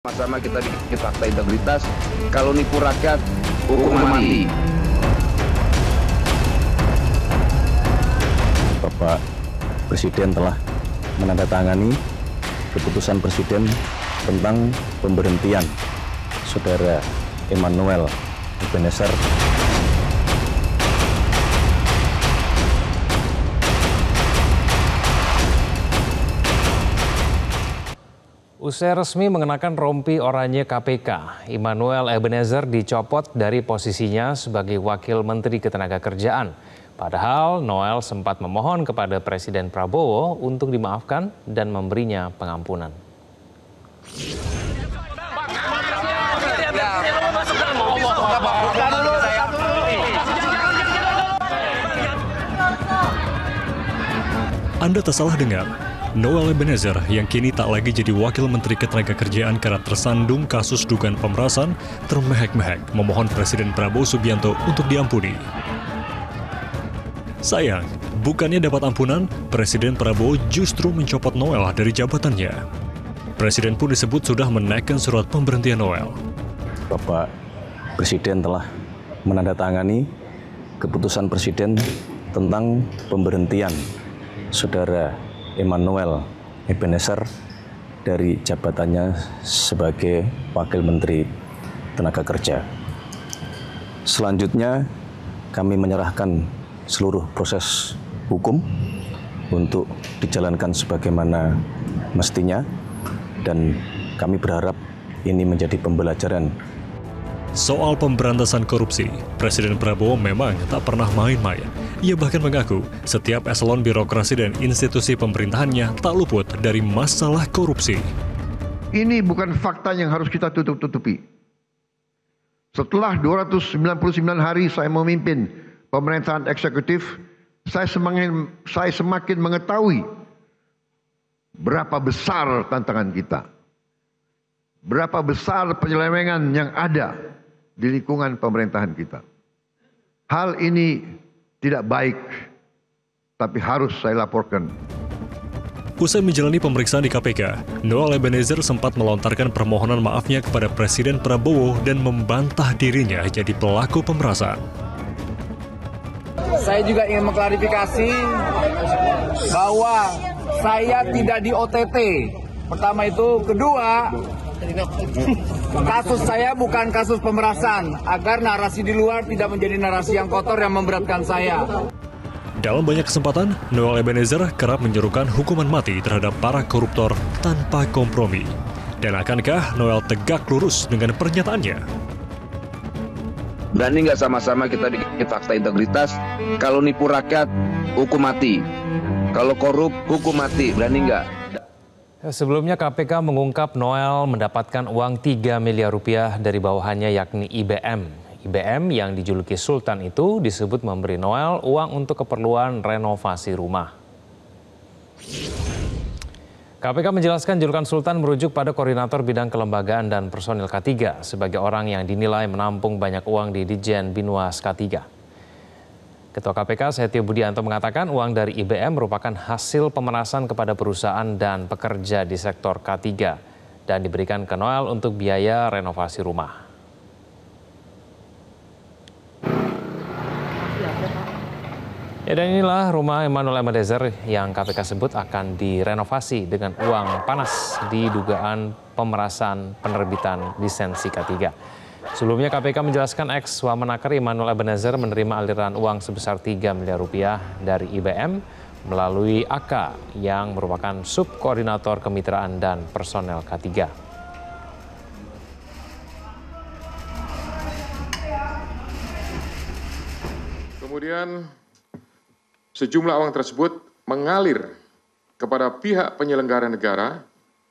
Sama-sama kita bikin fakta integritas. Kalau nipu rakyat, hukuman mati. Bapak Presiden telah menandatangani keputusan Presiden tentang pemberhentian Saudara Emmanuel Ebenezer. Usai resmi mengenakan rompi oranye KPK, Emmanuel Ebenezer dicopot dari posisinya sebagai Wakil Menteri Ketenagakerjaan. Padahal Noel sempat memohon kepada Presiden Prabowo untuk dimaafkan dan memberinya pengampunan. Anda tak salah dengar. Noel Ebenezer yang kini tak lagi jadi Wakil Menteri Ketenagakerjaan karena tersandung kasus dugaan pemerasan termehek-mehek memohon Presiden Prabowo Subianto untuk diampuni. Sayang, bukannya dapat ampunan, Presiden Prabowo justru mencopot Noel dari jabatannya. Presiden pun disebut sudah menaikkan surat pemberhentian Noel. Bapak Presiden telah menandatangani keputusan Presiden tentang pemberhentian Saudara Emmanuel Ebenezer dari jabatannya sebagai Wakil Menteri Tenaga Kerja. Selanjutnya kami menyerahkan seluruh proses hukum untuk dijalankan sebagaimana mestinya dan kami berharap ini menjadi pembelajaran. Soal pemberantasan korupsi, Presiden Prabowo memang tak pernah main-main. Ia bahkan mengaku setiap eselon birokrasi dan institusi pemerintahannya tak luput dari masalah korupsi. Ini bukan fakta yang harus kita tutup-tutupi. Setelah 299 hari saya memimpin pemerintahan eksekutif, saya semakin mengetahui berapa besar tantangan kita. Berapa besar penyelewengan yang ada di lingkungan pemerintahan kita. Hal ini tidak baik, tapi harus saya laporkan. Usai menjalani pemeriksaan di KPK, Noel Ebenezer sempat melontarkan permohonan maafnya kepada Presiden Prabowo dan membantah dirinya jadi pelaku pemerasan. Saya juga ingin mengklarifikasi bahwa saya tidak di OTT. Pertama itu, kedua, kasus saya bukan kasus pemerasan, agar narasi di luar tidak menjadi narasi yang kotor yang memberatkan saya. Dalam banyak kesempatan, Noel Ebenezer kerap menyerukan hukuman mati terhadap para koruptor tanpa kompromi. Dan akankah Noel tegak lurus dengan pernyataannya? Berani nggak sama-sama kita bikin fakta integritas? Kalau nipu rakyat, hukum mati. Kalau korup, hukum mati. Berani nggak? Sebelumnya KPK mengungkap Noel mendapatkan uang 3 miliar rupiah dari bawahannya yakni IBM. IBM yang dijuluki Sultan itu disebut memberi Noel uang untuk keperluan renovasi rumah. KPK menjelaskan julukan Sultan merujuk pada Koordinator Bidang Kelembagaan dan Personil K3 sebagai orang yang dinilai menampung banyak uang di Ditjen Binwas K3. Ketua KPK Setio Budianto mengatakan uang dari IBM merupakan hasil pemerasan kepada perusahaan dan pekerja di sektor K3 dan diberikan ke Noel untuk biaya renovasi rumah. Ya, dan inilah rumah Emmanuel Ebenezer yang KPK sebut akan direnovasi dengan uang panas di dugaan pemerasan penerbitan lisensi K3. Sebelumnya KPK menjelaskan ex-Wamenaker Emmanuel Ebenezer menerima aliran uang sebesar 3 miliar rupiah dari IBM melalui AK yang merupakan subkoordinator kemitraan dan personel K3. Kemudian sejumlah uang tersebut mengalir kepada pihak penyelenggara negara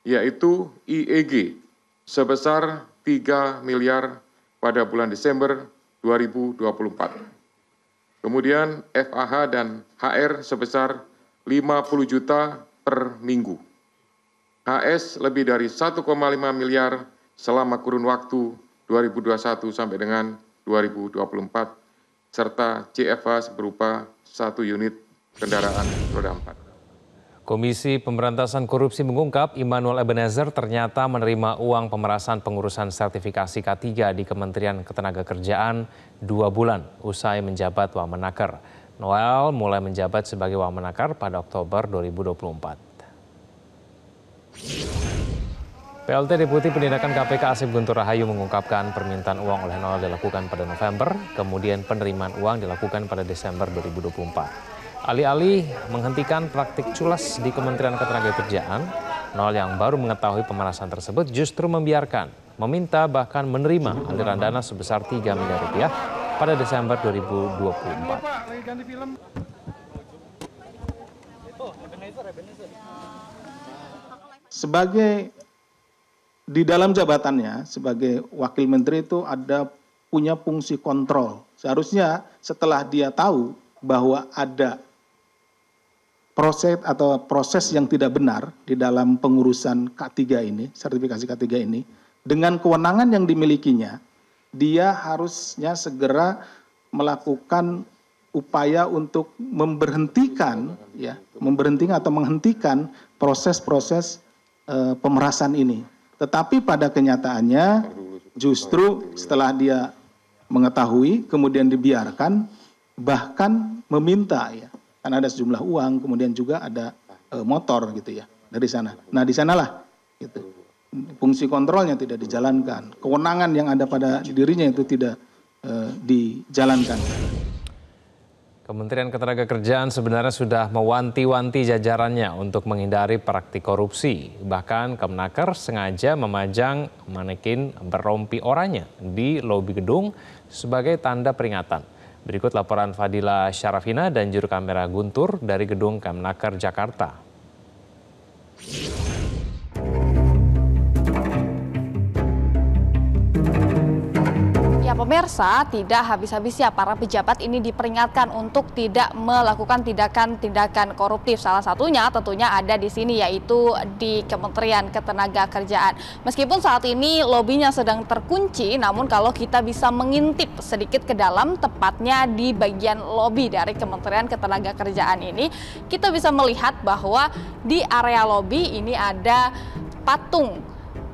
yaitu IEG sebesar 3 miliar pada bulan Desember 2024. Kemudian FAH dan HR sebesar 50 juta per minggu. HS lebih dari 1,5 miliar selama kurun waktu 2021 sampai dengan 2024, serta CFA berupa 1 unit kendaraan roda 4. Komisi Pemberantasan Korupsi mengungkap Immanuel Ebenezer ternyata menerima uang pemerasan pengurusan sertifikasi K3 di Kementerian Ketenagakerjaan 2 bulan usai menjabat Wamenaker. Noel mulai menjabat sebagai Wamenaker pada Oktober 2024. PLT Deputi Penindakan KPK Asep Guntur Rahayu mengungkapkan permintaan uang oleh Noel dilakukan pada November, kemudian penerimaan uang dilakukan pada Desember 2024. Alih-alih menghentikan praktik culas di Kementerian Ketenagakerjaan, Noel yang baru mengetahui pemerasan tersebut justru membiarkan, meminta bahkan menerima aliran dana sebesar 3 miliar rupiah pada Desember 2024. Sebagai di dalam jabatannya sebagai wakil menteri itu punya fungsi kontrol. Seharusnya setelah dia tahu bahwa ada proses yang tidak benar di dalam pengurusan K3 ini, sertifikasi K3 ini, dengan kewenangan yang dimilikinya, dia harusnya segera melakukan upaya untuk menghentikan atau menghentikan proses-proses pemerasan ini. Tetapi pada kenyataannya justru setelah dia mengetahui kemudian dibiarkan, bahkan meminta kan ada sejumlah uang, kemudian juga ada motor gitu ya dari sana. Nah di sanalah gitu, fungsi kontrolnya tidak dijalankan, kewenangan yang ada pada dirinya itu tidak dijalankan. Kementerian Ketenagakerjaan sebenarnya sudah mewanti-wanti jajarannya untuk menghindari praktik korupsi. Bahkan Kemenaker sengaja memajang manekin berrompi oranye di lobi gedung sebagai tanda peringatan. Berikut laporan Fadila Syarafina dan juru kamera Guntur dari gedung Kemenaker Jakarta. Ya pemirsa, tidak habis-habisnya para pejabat ini diperingatkan untuk tidak melakukan tindakan-tindakan koruptif. Salah satunya tentunya ada di sini, yaitu di Kementerian Ketenagakerjaan. Meskipun saat ini lobinya sedang terkunci, namun kalau kita bisa mengintip sedikit ke dalam, tepatnya di bagian lobi dari Kementerian Ketenagakerjaan ini, kita bisa melihat bahwa di area lobi ini ada patung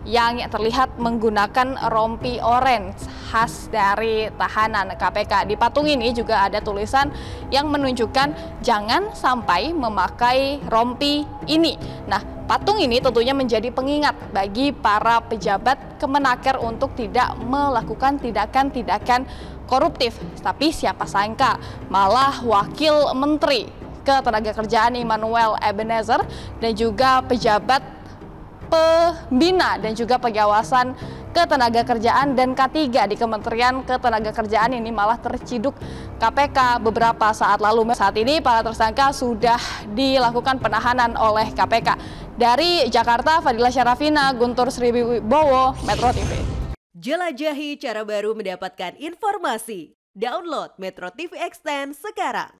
yang terlihat menggunakan rompi orange khas dari tahanan KPK. Di patung ini juga ada tulisan yang menunjukkan jangan sampai memakai rompi ini. Nah, patung ini tentunya menjadi pengingat bagi para pejabat Kemenaker untuk tidak melakukan tindakan-tindakan koruptif. Tapi siapa sangka malah Wakil Menteri Ketenagakerjaan Immanuel Ebenezer dan juga pejabat pembina dan juga pengawasan Ketenagakerjaan dan K3 di Kementerian Ketenagakerjaan ini malah terciduk KPK beberapa saat lalu. Saat ini para tersangka sudah dilakukan penahanan oleh KPK. Dari Jakarta, Fadila Syarafina, Guntur Sriwibowo, Metro TV. Jelajahi cara baru mendapatkan informasi. Download Metro TV Extend sekarang.